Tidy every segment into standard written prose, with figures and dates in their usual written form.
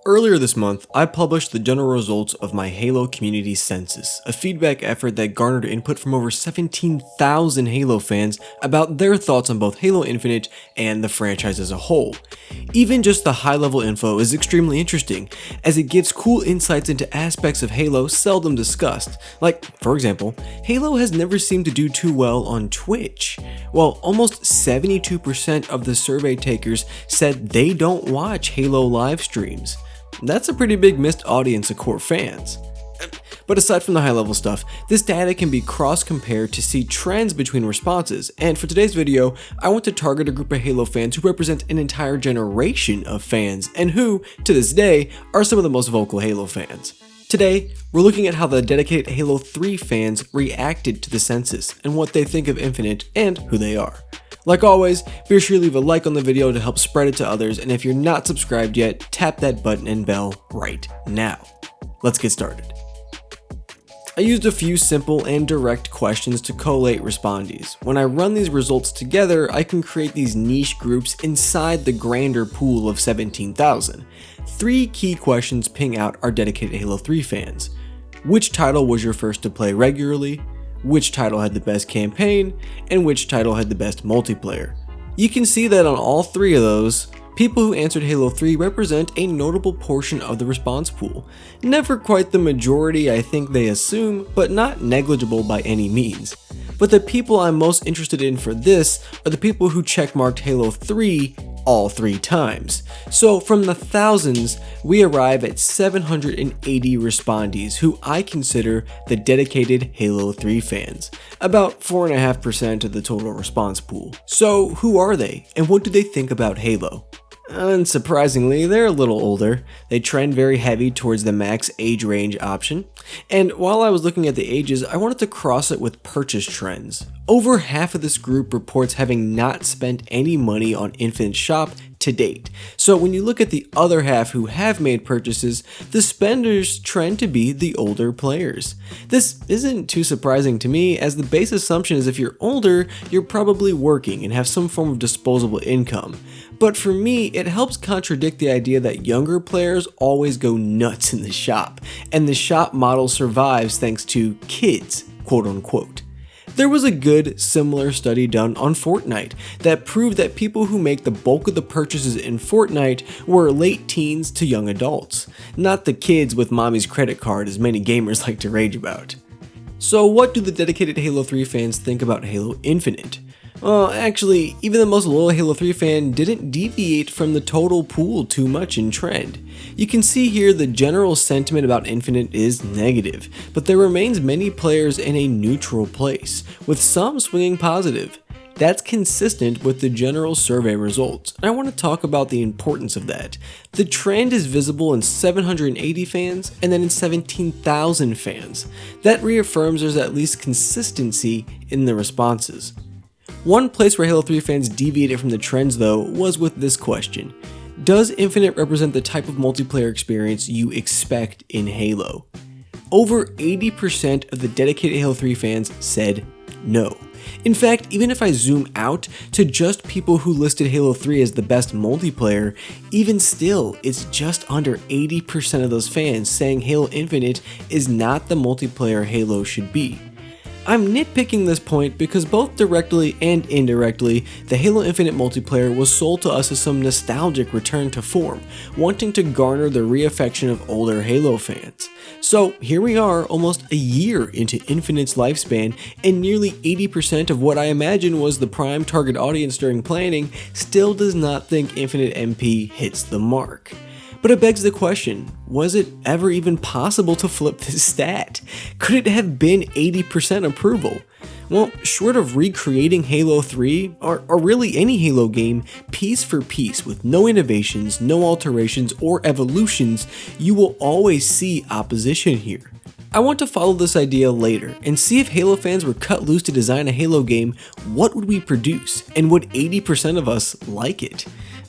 Earlier this month, I published the general results of my Halo Community Census, a feedback effort that garnered input from over 17,000 Halo fans about their thoughts on both Halo Infinite and the franchise as a whole. Even just the high-level info is extremely interesting, as it gives cool insights into aspects of Halo seldom discussed. Like, for example, Halo has never seemed to do too well on Twitch. Well, almost 72% of the survey takers said they don't watch Halo live streams. That's a pretty big missed audience of core fans. But aside from the high level stuff, this data can be cross-compared to see trends between responses, and for today's video, I want to target a group of Halo fans who represent an entire generation of fans, and who, to this day, are some of the most vocal Halo fans. Today, we're looking at how the dedicated Halo 3 fans reacted to the census, and what they think of Infinite, and who they are. Like always, be sure to leave a like on the video to help spread it to others, and if you're not subscribed yet, tap that button and bell right now. Let's get started. I used a few simple and direct questions to collate respondees. When I run these results together, I can create these niche groups inside the grander pool of 17,000. 3 key questions ping out our dedicated Halo 3 fans. Which title was your first to play regularly? Which title had the best campaign, and which title had the best multiplayer. You can see that on all 3 of those, people who answered Halo 3 represent a notable portion of the response pool. Never quite the majority I think they assume, but not negligible by any means. But the people I'm most interested in for this are the people who checkmarked Halo 3 all 3 times. So from the thousands, we arrive at 780 respondees who I consider the dedicated Halo 3 fans, about 4.5% of the total response pool. So who are they, and what do they think about Halo? Unsurprisingly, they're a little older. They trend very heavy towards the max age range option. And while I was looking at the ages, I wanted to cross it with purchase trends. Over half of this group reports having not spent any money on Infinite Shop to date. So when you look at the other half who have made purchases, the spenders trend to be the older players. This isn't too surprising to me, as the base assumption is if you're older, you're probably working and have some form of disposable income. But for me, it helps contradict the idea that younger players always go nuts in the shop, and the shop model survives thanks to kids, quote unquote. There was a good, similar study done on Fortnite that proved that people who make the bulk of the purchases in Fortnite were late teens to young adults, not the kids with mommy's credit card as many gamers like to rage about. So what do the dedicated Halo 3 fans think about Halo Infinite? Well, actually, even the most loyal Halo 3 fan didn't deviate from the total pool too much in trend. You can see here the general sentiment about Infinite is negative, but there remains many players in a neutral place, with some swinging positive. That's consistent with the general survey results, and I want to talk about the importance of that. The trend is visible in 780 fans and then in 17,000 fans. That reaffirms there's at least consistency in the responses. One place where Halo 3 fans deviated from the trends though was with this question. Does Infinite represent the type of multiplayer experience you expect in Halo? Over 80% of the dedicated Halo 3 fans said no. In fact, even if I zoom out to just people who listed Halo 3 as the best multiplayer, even still, it's just under 80% of those fans saying Halo Infinite is not the multiplayer Halo should be. I'm nitpicking this point because both directly and indirectly, the Halo Infinite multiplayer was sold to us as some nostalgic return to form, wanting to garner the reaffection of older Halo fans. So here we are, almost a year into Infinite's lifespan, and nearly 80% of what I imagine was the prime target audience during planning still does not think Infinite MP hits the mark. But it begs the question, was it ever even possible to flip this stat? Could it have been 80% approval? Well, short of recreating Halo 3, or really any Halo game, piece for piece with no innovations, no alterations, or evolutions, you will always see opposition here. I want to follow this idea later and see if Halo fans were cut loose to design a Halo game, what would we produce, and would 80% of us like it?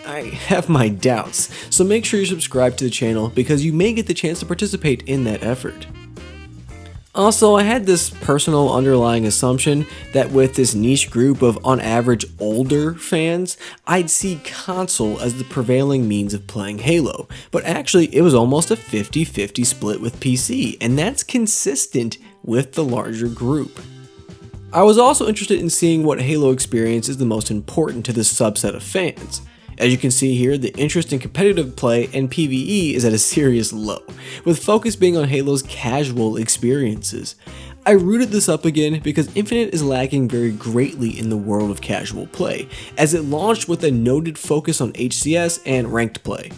I have my doubts, so make sure you subscribe to the channel because you may get the chance to participate in that effort. Also, I had this personal underlying assumption that with this niche group of on average older fans, I'd see console as the prevailing means of playing Halo, but actually it was almost a 50-50 split with PC, and that's consistent with the larger group. I was also interested in seeing what Halo experience is the most important to this subset of fans. As you can see here, the interest in competitive play and PvE is at a serious low, with focus being on Halo's casual experiences. I rooted this up again because Infinite is lacking very greatly in the world of casual play, as it launched with a noted focus on HCS and ranked play.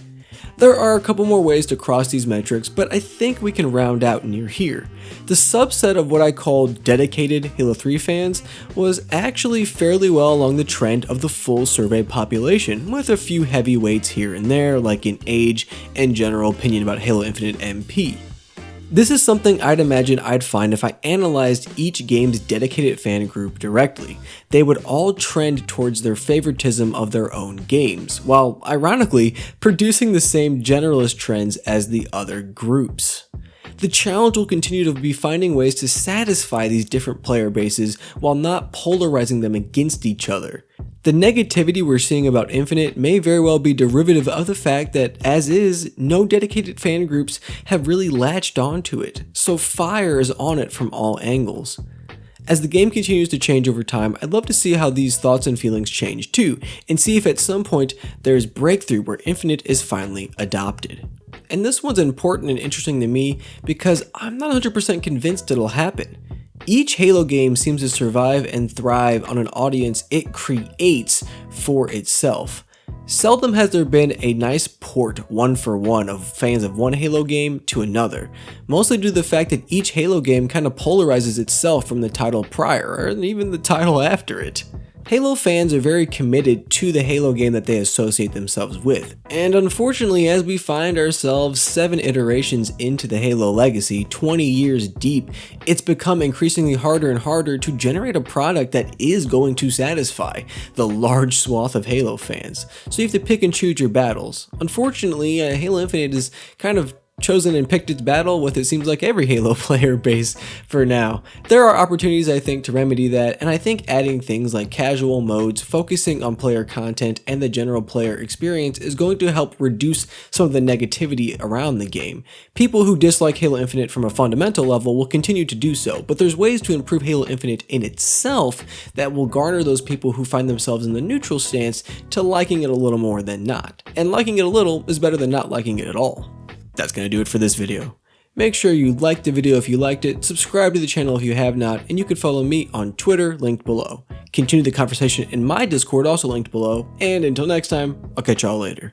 There are a couple more ways to cross these metrics, but I think we can round out near here. The subset of what I call dedicated Halo 3 fans was actually fairly well along the trend of the full survey population, with a few heavyweights here and there, like in age and general opinion about Halo Infinite MP. This is something I'd imagine I'd find if I analyzed each game's dedicated fan group directly. They would all trend towards their favoritism of their own games, while ironically producing the same generalist trends as the other groups. The challenge will continue to be finding ways to satisfy these different player bases while not polarizing them against each other. The negativity we're seeing about Infinite may very well be derivative of the fact that, as is, no dedicated fan groups have really latched onto it, so fire is on it from all angles. As the game continues to change over time, I'd love to see how these thoughts and feelings change too, and see if at some point there's breakthrough where Infinite is finally adopted. And this one's important and interesting to me because I'm not 100% convinced it'll happen. Each Halo game seems to survive and thrive on an audience it creates for itself. Seldom has there been a nice port one for one of fans of one Halo game to another, mostly due to the fact that each Halo game kind of polarizes itself from the title prior, or even the title after it. Halo fans are very committed to the Halo game that they associate themselves with, and unfortunately, as we find ourselves 7 iterations into the Halo legacy, 20 years deep, it's become increasingly harder and harder to generate a product that is going to satisfy the large swath of Halo fans, so you have to pick and choose your battles. Unfortunately, Halo Infinite is kind of chosen and picked its battle with, it seems like, every Halo player base for now. There are opportunities, I think, to remedy that, and I think adding things like casual modes, focusing on player content, and the general player experience is going to help reduce some of the negativity around the game. People who dislike Halo Infinite from a fundamental level will continue to do so, but there's ways to improve Halo Infinite in itself that will garner those people who find themselves in the neutral stance to liking it a little more than not. And liking it a little is better than not liking it at all. That's going to do it for this video. Make sure you like the video if you liked it, subscribe to the channel if you have not, and you can follow me on Twitter, linked below. Continue the conversation in my Discord, also linked below, and until next time, I'll catch y'all later.